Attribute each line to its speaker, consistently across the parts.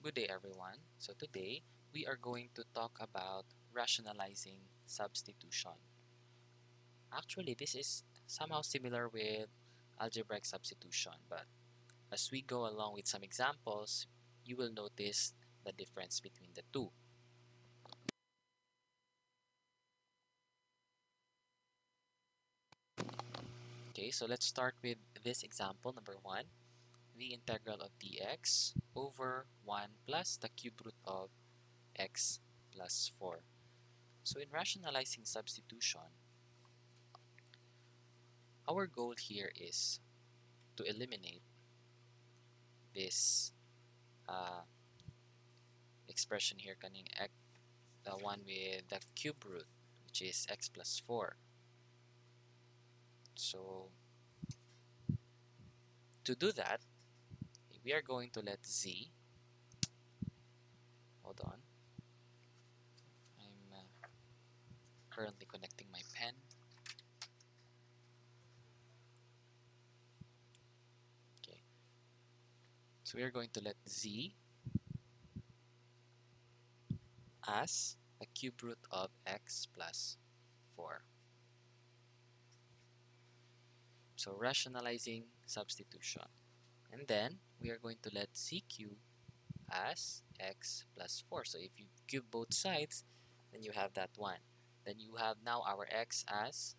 Speaker 1: Good day everyone. So today we are going to talk about rationalizing substitution. Actually, this is somehow similar with algebraic substitution, but as we go along with some examples, you will notice the difference between the two. Okay, so let's start with this example number 1, the integral of dx over 1 plus the cube root of x plus 4. So in rationalizing substitution, our goal here is to eliminate this uh, expression here kaning x, the one with the cube root, which is x plus 4. So to do that, we are going to let z, hold on, I'm currently connecting my pen. Okay, so we are going to let z as a cube root of x plus 4. So rationalizing substitution. And then we are going to let z cube as x plus 4. So if you cube both sides, then you have that one. Then you have now our x as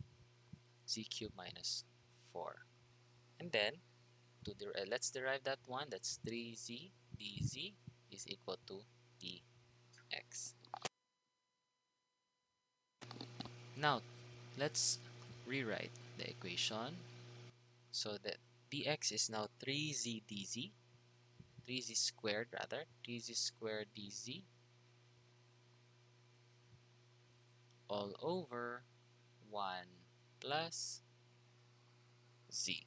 Speaker 1: z cubed minus 4. And then let's derive that one. That's 3z dz is equal to dx. Now let's rewrite the equation so that dx is now 3z dz, 3z squared rather, 3z squared dz all over 1 plus z.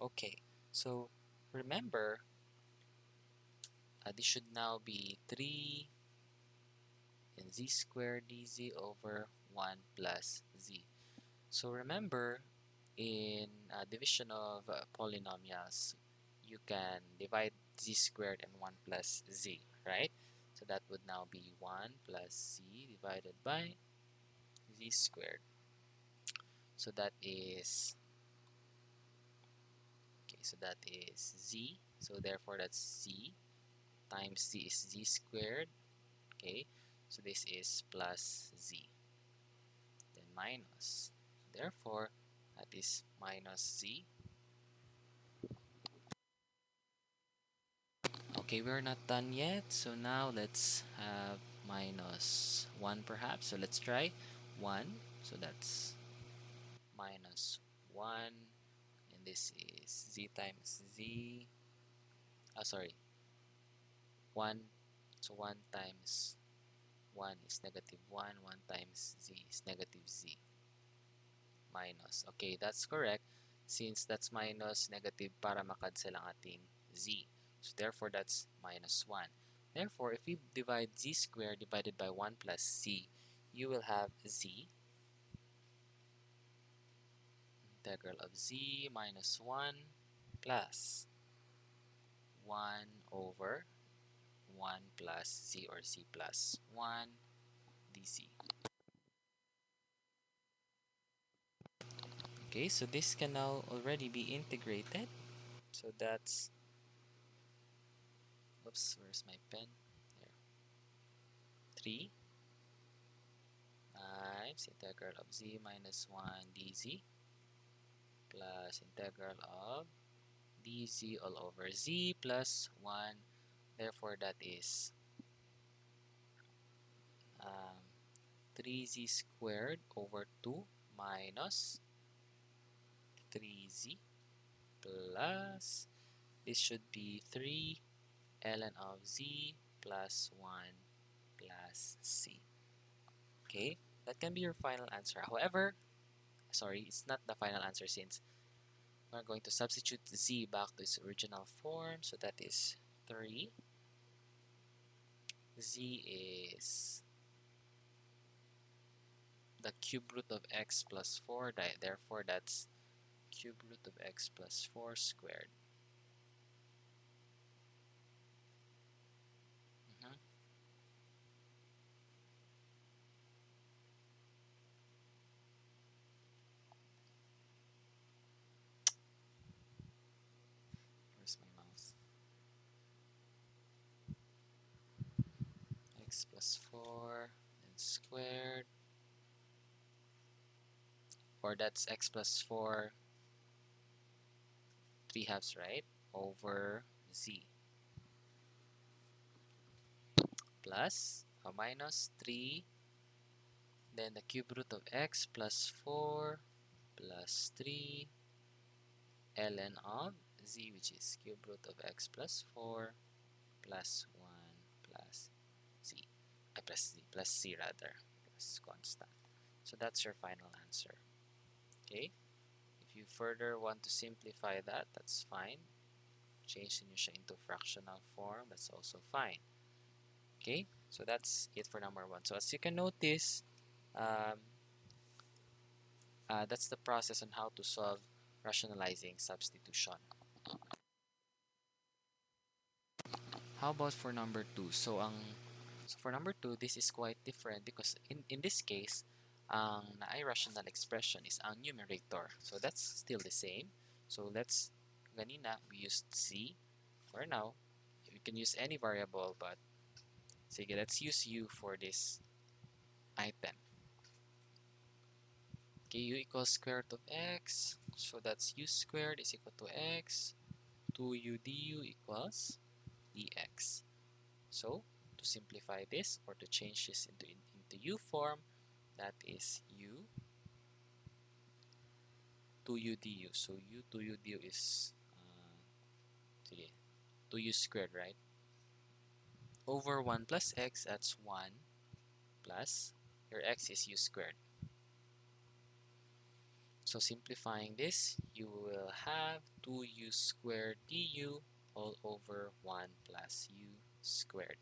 Speaker 1: Okay, so remember, this should now be 3 and z squared dz over 1 plus z. So remember, in division of polynomials, you can divide z squared and 1 plus z, right? So that would now be 1 plus z divided by z squared. So that is, okay, so that is z. So therefore that's z times z is z squared. Okay, so this is plus z, then minus. Therefore, that is minus z. Okay, we're not done yet. So now let's have minus 1 perhaps. So let's try 1. So that's minus 1. And this is z times z. Sorry. 1. So 1 times 1 is negative 1. 1 times z is negative z. Minus. Okay, that's correct. Since that's minus, negative para makancel ang ating z. So therefore, that's minus 1. Therefore, if we divide z squared divided by 1 plus z, you will have z integral of z minus 1 plus 1 over 1 plus z or z plus 1 dz. Okay, so this can now already be integrated. So that's, oops, where's my pen? There. 3 times integral of z minus 1 dz plus integral of dz all over z plus 1. Therefore, that is 3z squared over 2 minus 3z plus, this should be 3 ln of z plus 1 plus c. Okay, that can be your final answer. However, sorry, it's not the final answer since we're going to substitute z back to its original form. So that is 3. Z is the cube root of x plus 4. Therefore, that's cube root of x plus 4 squared. x plus 4 and squared, or that's x plus 4 3 halves, right? Over z plus minus 3, then the cube root of x plus 4 plus 3 ln of z, which is cube root of x plus 4 plus 1 plus z, plus c rather, plus constant. So that's your final answer. Okay, if you further want to simplify that, that's fine. Change nyo siya into fractional form, that's also fine. Okay, so that's it for number 1. So as you can notice, um, that's the process on how to solve rationalizing substitution. How about for number 2? So for number 2, this is quite different because in this case, ang na-irrational expression is ang numerator. So that's still the same. So ganina, we used c. For now, we can use any variable, but sige, let's use u for this item. Okay, u equals square root of x. So that's u squared is equal to x. 2u du equals dx. So to simplify this or to change this into u form, that is u 2u du. So u 2u du is sige, 2u squared, right? Over 1 plus x, that's 1 plus your x is u squared. So simplifying this, you will have 2u squared du all over 1 plus u squared.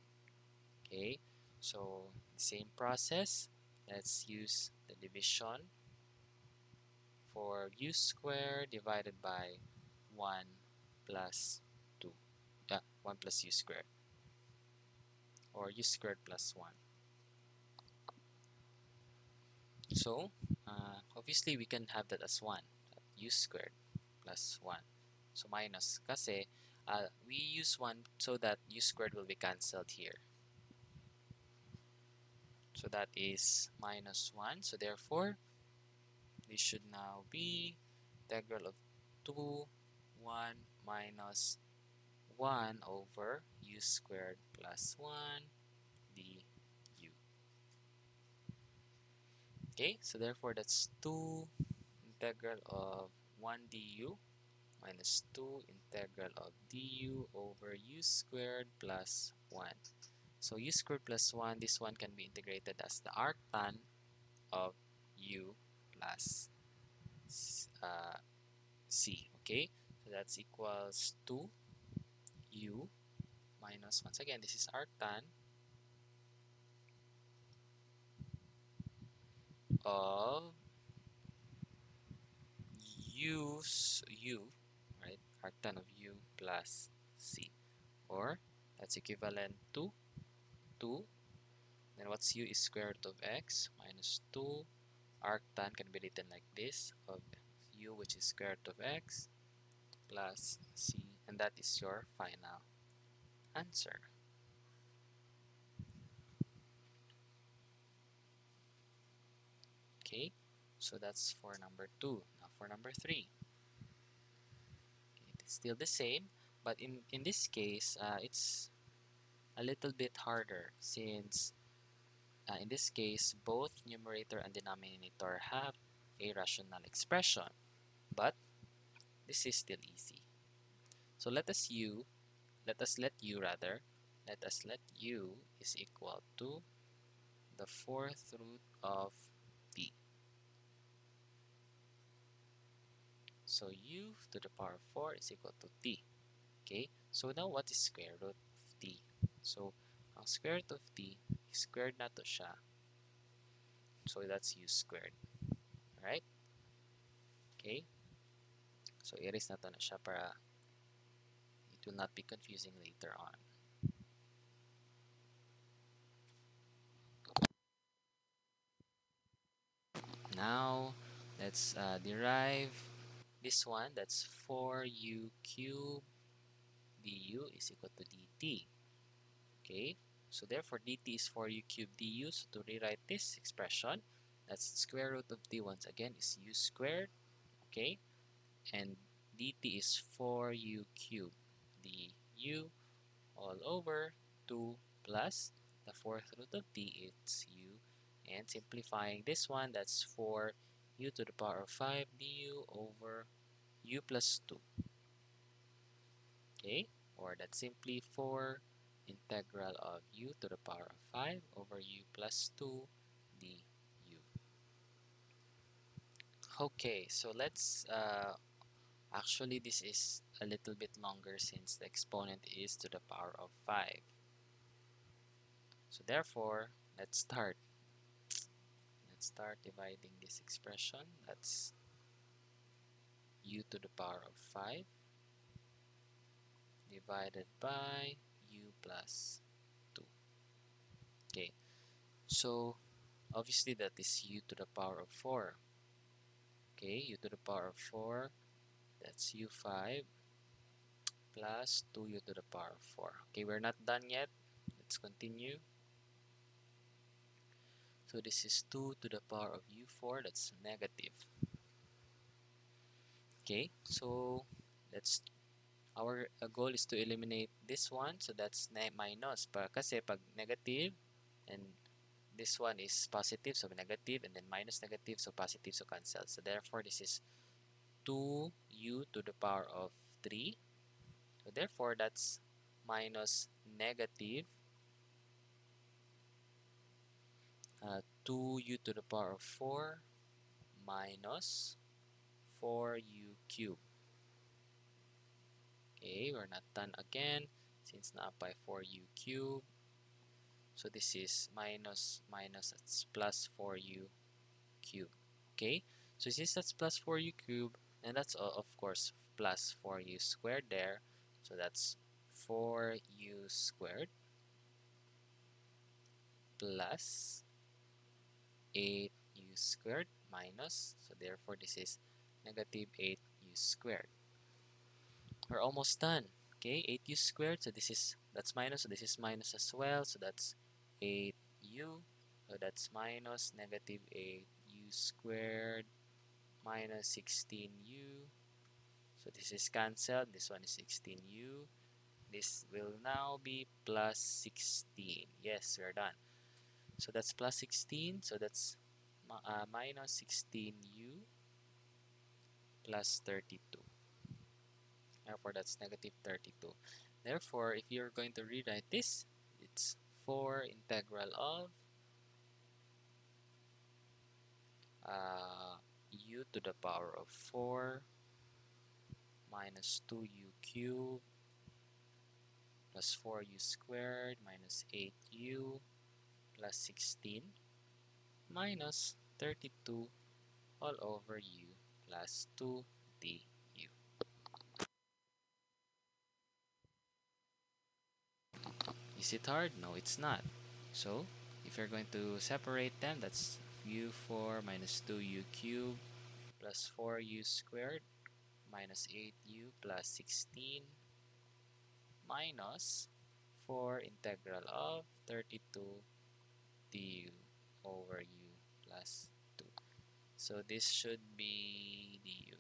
Speaker 1: Okay, so same process. Let's use the division for u squared divided by 1 plus 2. 1 plus u squared, or u squared plus 1. So obviously we can have that as 1, u squared plus 1. So minus, kasi we use 1 so that u squared will be cancelled here. So that is minus 1. So therefore, this should now be integral of 2, 1 minus 1 over u squared plus 1 du. Okay, so therefore that's 2 integral of 1 du minus 2 integral of du over u squared plus 1. So u squared plus 1, this one can be integrated as the arctan of u plus c. Okay, so that's equals 2 u minus, once again, this is arctan of u, right? Arctan of u plus c, or that's equivalent to 2. Then what's u is square root of x minus 2. Arctan can be written like this, of u, which is square root of x plus c, and that is your final answer. Okay, so that's for number 2. Now for number 3. Okay, it's still the same, but in this case, it's a little bit harder since in this case, both numerator and denominator have a rational expression, but this is still easy. So let us let u is equal to the fourth root of t. So u to the power 4 is equal to t. Okay, so now what is square root of t? So ang square root of t, squared na to siya. So that's u squared. Alright? Okay? So erase na to na siya para it will not be confusing later on. Now, let's derive this one. That's 4u cubed du is equal to dt. Okay? So therefore, dt is 4u cubed du. So to rewrite this expression, that's the square root of d once again is u squared, okay? And dt is 4u cubed du all over 2 plus the fourth root of d, it's u. And simplifying this one, that's 4u to the power of 5 du over u plus 2. Okay, or that's simply 4 integral of u to the power of 5 over u plus 2 du. Okay, so let's actually this is a little bit longer since the exponent is to the power of 5. So therefore, let's start dividing this expression. That's u to the power of 5 divided by u plus 2. Okay, so obviously that is u to the power of 4. Okay, u to the power of 4, that's u5 plus 2u to the power of 4. Okay, we're not done yet. Let's continue. So this is 2 to the power of u4, that's negative. Okay, so let's our goal is to eliminate this one, so that's minus. Kasi pag negative and this one is positive, so negative, and then minus negative, so positive, so cancel. So therefore, this is 2u to the power of 3. So therefore, that's minus negative 2u to the power of 4 minus 4u cubed. Okay, we're not done again since na-apply 4u cubed. So this is minus it's plus 4u cubed. Okay, so since that's plus 4u cubed, and that's of course plus 4u squared there. So that's 4u squared plus 8u squared minus, so therefore this is negative 8u squared. We're almost done. Okay, 8u squared, so that's minus, so this is minus as well, so that's 8u, so that's minus negative 8u squared minus 16u, so this is cancelled, this one is 16u, this will now be plus 16. Yes, we're done. So that's plus 16, so that's minus 16u plus 32. Therefore, that's negative 32. Therefore, if you're going to rewrite this, it's 4 integral of u to the power of 4 minus 2u cubed plus 4u squared minus 8u plus 16 minus 32 all over u plus 2 du. Is it hard? No, it's not. So, if you're going to separate them, that's u4 minus 2u cubed plus 4u squared minus 8u plus 16 minus 4 integral of 32 du over u plus 2. So this should be du.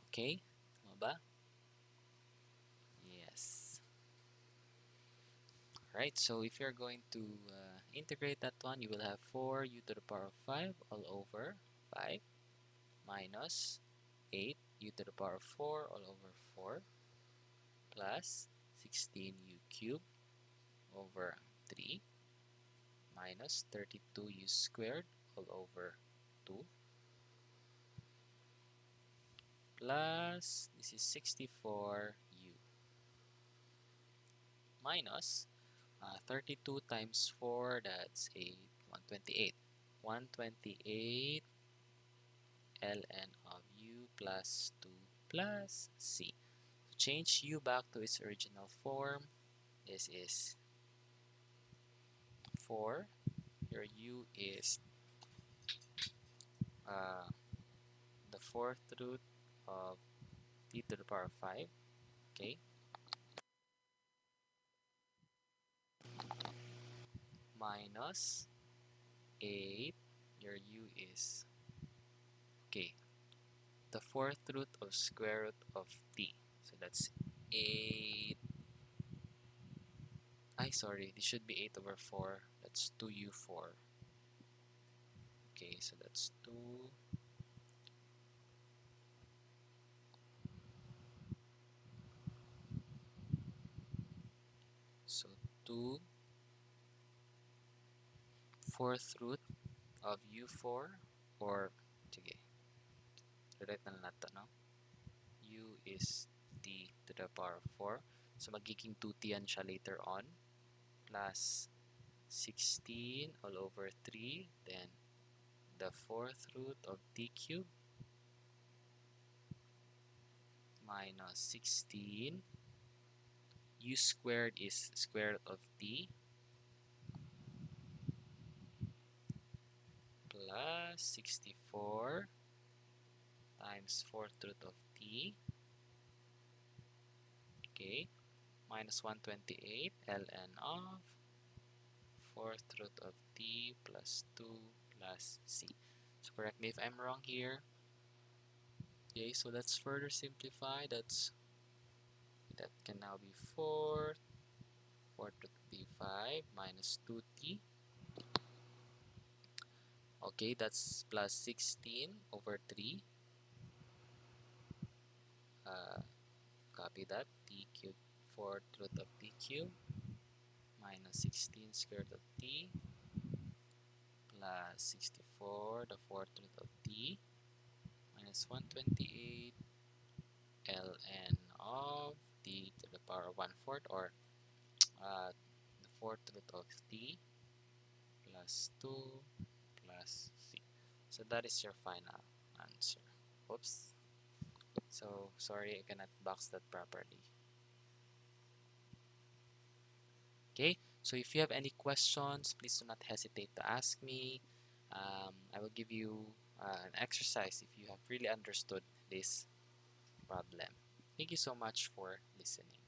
Speaker 1: Okay? Tama ba? Yes. Right, so if you're going to integrate that one, you will have 4u to the power of 5 all over 5 minus 8u to the power of 4 all over 4 plus 16u cubed over 3 minus 32u squared all over 2 plus this is 64u minus 32 times 4, that's 8, 128. 128 ln of u plus 2 plus c. To change u back to its original form, this is 4. Your u is uh, the fourth root of t to the power of 5. Okay. minus 8. Your u is, okay, the fourth root of square root of t. So that's 8. Sorry, this should be 8 over 4. That's 2u4. Okay, so that's 2. So 2 fourth root of u4, or, sige, rewrite na lang natin, no? U is t to the power of 4. So magiging 2t yan siya later on. Plus 16 all over 3. Then the fourth root of t cubed minus 16. U squared is square root of t plus 64 times fourth root of t. Okay, minus 128 ln of fourth root of t plus 2 plus c. So correct me if I'm wrong here. Okay, so let's further simplify. That can now be 4 root of t 5 minus 2t. Okay, that's plus 16 over 3. Copy that. T cubed fourth root of t cubed minus 16 square root of t plus 64 the fourth root of t minus 128 ln of t to the power of 1/4, or the fourth root of t plus 2 plus c. So that is your final answer. Oops. So sorry, I cannot box that properly. Okay, so if you have any questions, please do not hesitate to ask me. I will give you an exercise if you have really understood this problem. Thank you so much for listening.